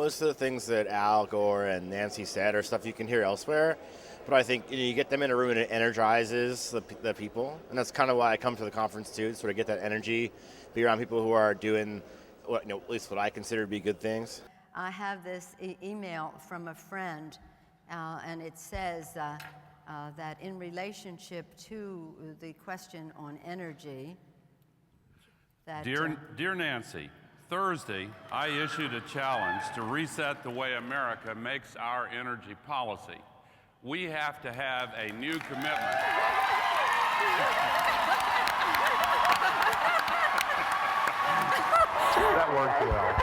Most of the things that Al Gore and Nancy said are stuff you can hear elsewhere, but I think you get them in a room and it energizes the people, and that's kind of why I come to the conference too, to sort of get that energy, be around people who are doing at least what I consider to be good things. I have this email from a friend, and it says that in relationship to the question on energy, that Dear Nancy, Thursday, I issued a challenge to reset the way America makes our energy policy. We have to have a new commitment. That worked well.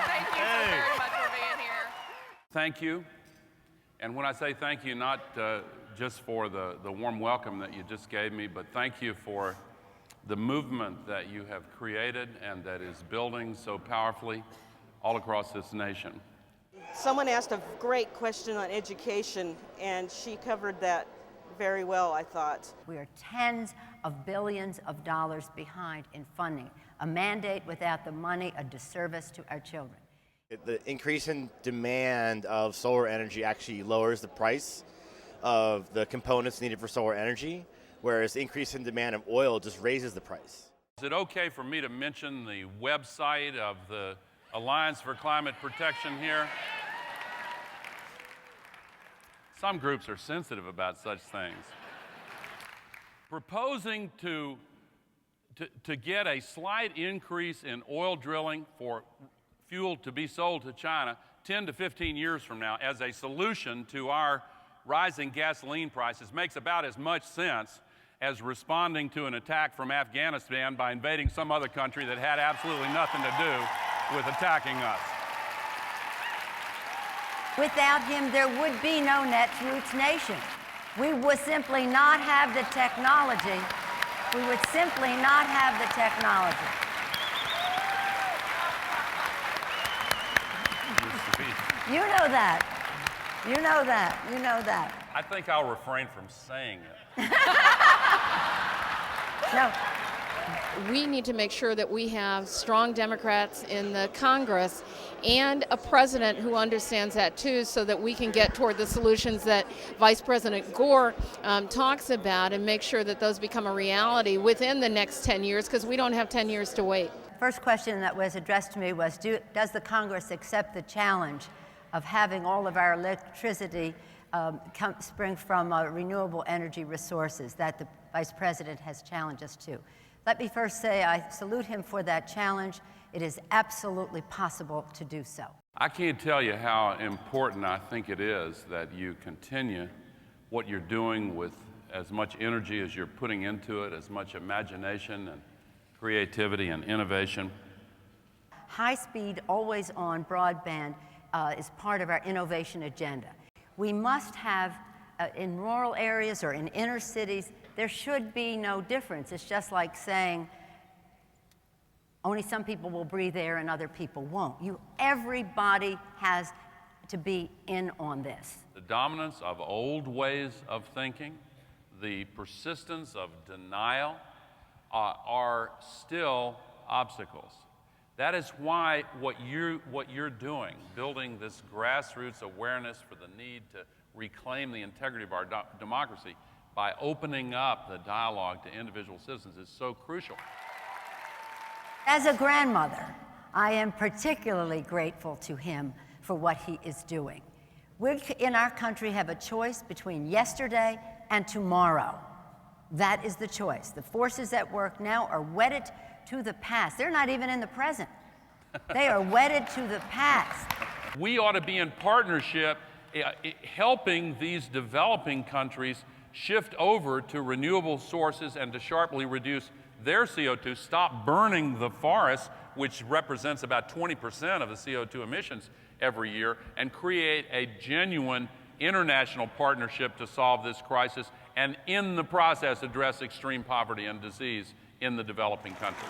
Thank you so very much for being here. Thank you. And when I say thank you, not just for the warm welcome that you just gave me, but thank you for the movement that you have created and that is building so powerfully all across this nation. Someone asked a great question on education, and she covered that very well, I thought. we are tens of billions of dollars behind in funding. A mandate without the money, a disservice to our children. The increase in demand of solar energy actually lowers the price of the components needed for solar energy, whereas the increase in demand of oil just raises the price. Is it okay for me to mention the website of the Alliance for Climate Protection here? Some groups are sensitive about such things. Proposing to get a slight increase in oil drilling for fuel to be sold to China 10 to 15 years from now as a solution to our rising gasoline prices makes about as much sense as responding to an attack from Afghanistan by invading some other country that had absolutely nothing to do with attacking us. Without him, there would be no Netroots Nation. We would simply not have the technology. We would simply not have the technology. You know that. You know that. You know that. I think I'll refrain from saying it. No. We need to make sure that we have strong Democrats in the Congress and a president who understands that too, so that we can get toward the solutions that Vice President Gore talks about and make sure that those become a reality within the next 10 years, because we don't have 10 years to wait. First question that was addressed to me was, does the Congress accept the challenge of having all of our electricity spring from renewable energy resources that the Vice President has challenged us to? Let me first say I salute him for that challenge. It is absolutely possible to do so. I can't tell you how important I think it is that you continue what you're doing with as much energy as you're putting into it, as much imagination and creativity and innovation. High-speed, always-on broadband is part of our innovation agenda. We must have, in rural areas or in inner cities, there should be no difference. It's just like saying only some people will breathe air and other people won't. Everybody has to be in on this. The dominance of old ways of thinking, the persistence of denial are still obstacles. That is why what you're doing, building this grassroots awareness for the need to reclaim the integrity of our democracy by opening up the dialogue to individual citizens, is so crucial. As a grandmother, I am particularly grateful to him for what he is doing. We in our country have a choice between yesterday and tomorrow. That is the choice. The forces at work now are wedded to the past. They're not even in the present. They are wedded to the past. We ought to be in partnership helping these developing countries shift over to renewable sources and to sharply reduce their CO2, stop burning the forest, which represents about 20% of the CO2 emissions every year, and create a genuine international partnership to solve this crisis, and in the process address extreme poverty and disease in the developing countries.